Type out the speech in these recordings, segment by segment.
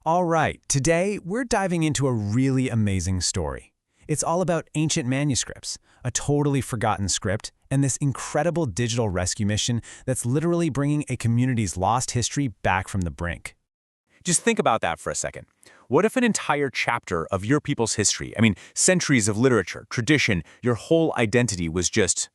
All right, today we're diving into a really amazing story. It's all about ancient manuscripts, a totally forgotten script, and this incredible digital rescue mission that's literally bringing a community's lost history back from the brink. Just think about that for a second. What if an entire chapter of your people's history, centuries of literature, tradition, your whole identity was just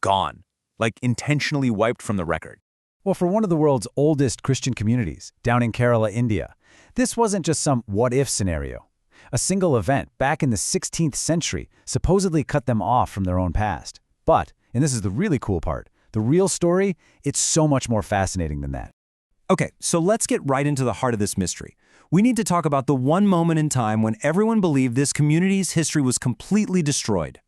gone, like intentionally wiped from the record? Well, for one of the world's oldest Christian communities, down in Kerala, India, this wasn't just some what-if scenario. A single event back in the 16th century supposedly cut them off from their own past. But, and this is the really cool part, the real story, it's so much more fascinating than that. Okay, so let's get right into the heart of this mystery. We need to talk about the one moment in time when everyone believed this community's history was completely destroyed.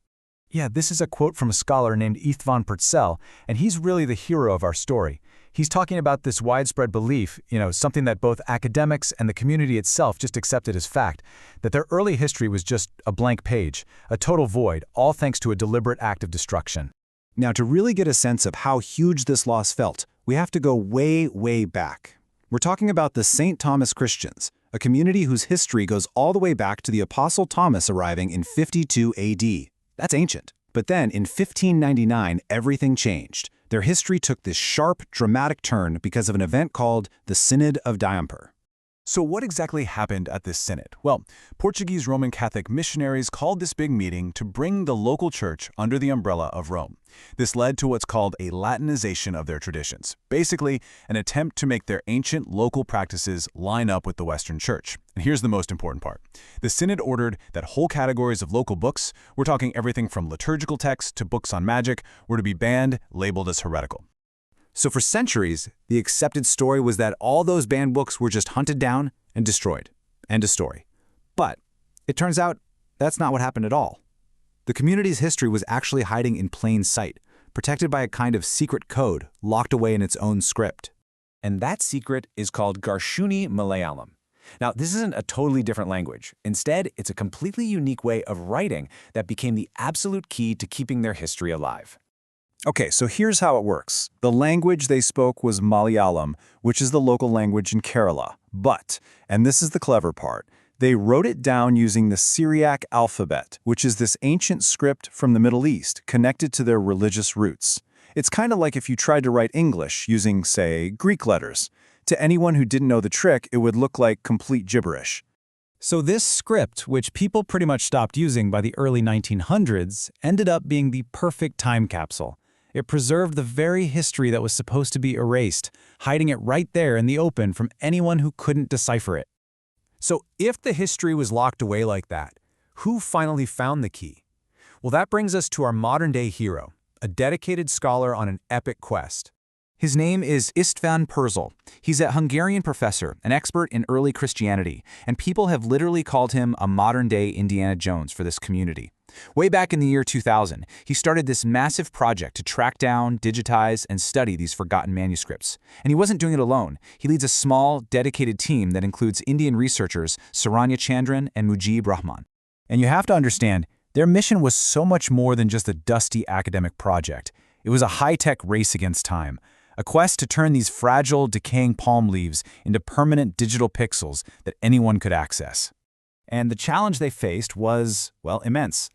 Yeah, this is a quote from a scholar named Istvan Pertsel, and he's really the hero of our story. He's talking about this widespread belief, something that both academics and the community itself just accepted as fact, that their early history was just a blank page, a total void, all thanks to a deliberate act of destruction. Now, to really get a sense of how huge this loss felt, we have to go way, way back. We're talking about the St. Thomas Christians, a community whose history goes all the way back to the Apostle Thomas arriving in 52 AD. That's ancient. But then, in 1599, everything changed. Their history took this sharp, dramatic turn because of an event called the Synod of Diamper. So what exactly happened at this synod? Well, Portuguese Roman Catholic missionaries called this big meeting to bring the local church under the umbrella of Rome. This led to what's called a Latinization of their traditions, basically an attempt to make their ancient local practices line up with the Western Church. And here's the most important part. The synod ordered that whole categories of local books, we're talking everything from liturgical texts to books on magic, were to be banned, labeled as heretical. So for centuries, the accepted story was that all those banned books were just hunted down and destroyed. End of story. But it turns out that's not what happened at all. The community's history was actually hiding in plain sight, protected by a kind of secret code locked away in its own script. And that secret is called Garshuni Malayalam. Now, this isn't a totally different language. Instead, it's a completely unique way of writing that became the absolute key to keeping their history alive. Okay, so here's how it works. The language they spoke was Malayalam, which is the local language in Kerala. But, and this is the clever part, they wrote it down using the Syriac alphabet, which is this ancient script from the Middle East connected to their religious roots. It's kind of like if you tried to write English using, say, Greek letters. To anyone who didn't know the trick, it would look like complete gibberish. So this script, which people pretty much stopped using by the early 1900s, ended up being the perfect time capsule. It preserved the very history that was supposed to be erased, hiding it right there in the open from anyone who couldn't decipher it. So if the history was locked away like that, who finally found the key? Well, that brings us to our modern-day hero, a dedicated scholar on an epic quest. His name is Istvan Pertsel. He's a Hungarian professor, an expert in early Christianity, and people have literally called him a modern-day Indiana Jones for this community. Way back in the year 2000, he started this massive project to track down, digitize, and study these forgotten manuscripts. And he wasn't doing it alone. He leads a small, dedicated team that includes Indian researchers Saranya Chandran and Mujib Rahman. And you have to understand, their mission was so much more than just a dusty academic project. It was a high-tech race against time, a quest to turn these fragile, decaying palm leaves into permanent digital pixels that anyone could access. And the challenge they faced was, well, immense.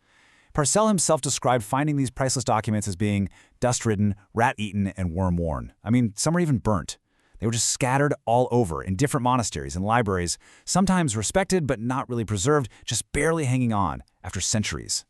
Pertsel himself described finding these priceless documents as being dust-ridden, rat-eaten, and worm-worn. Some were even burnt. They were just scattered all over in different monasteries and libraries, sometimes respected but not really preserved, just barely hanging on after centuries.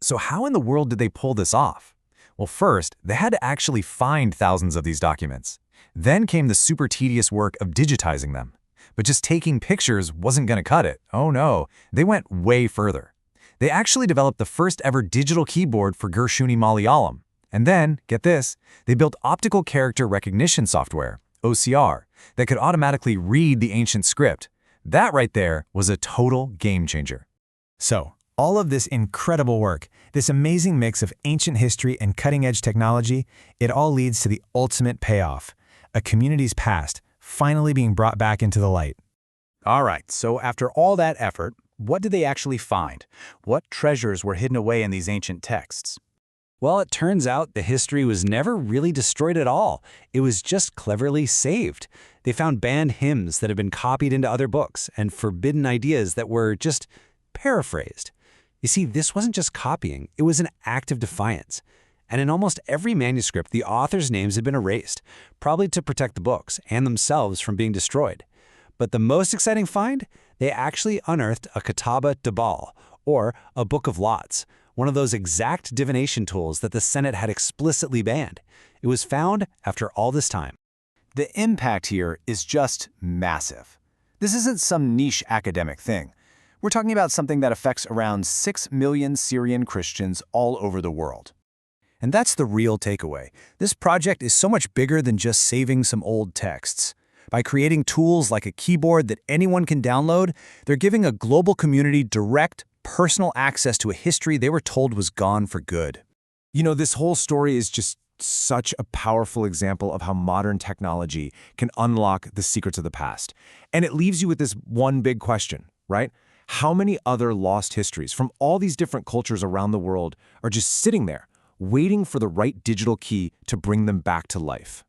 So how in the world did they pull this off? Well, first, they had to actually find thousands of these documents. Then came the super tedious work of digitizing them. But just taking pictures wasn't going to cut it. Oh no, they went way further. They actually developed the first ever digital keyboard for Garshuni Malayalam. And then, get this, they built optical character recognition software, OCR, that could automatically read the ancient script. That right there was a total game changer. So, all of this incredible work, this amazing mix of ancient history and cutting-edge technology, it all leads to the ultimate payoff, a community's past finally being brought back into the light. All right, so after all that effort, what did they actually find? What treasures were hidden away in these ancient texts? Well, it turns out the history was never really destroyed at all. It was just cleverly saved. They found banned hymns that had been copied into other books and forbidden ideas that were just paraphrased. You see, this wasn't just copying, it was an act of defiance. And in almost every manuscript, the authors' names had been erased, probably to protect the books and themselves from being destroyed. But the most exciting find? They actually unearthed a Kataba Dabal, or a Book of Lots, one of those exact divination tools that the Senate had explicitly banned. It was found after all this time. The impact here is just massive. This isn't some niche academic thing. We're talking about something that affects around 6 million Syrian Christians all over the world. And that's the real takeaway. This project is so much bigger than just saving some old texts. By creating tools like a keyboard that anyone can download, they're giving a global community direct, personal access to a history they were told was gone for good. You know, this whole story is just such a powerful example of how modern technology can unlock the secrets of the past. And it leaves you with this one big question, right? How many other lost histories from all these different cultures around the world are just sitting there, waiting for the right digital key to bring them back to life?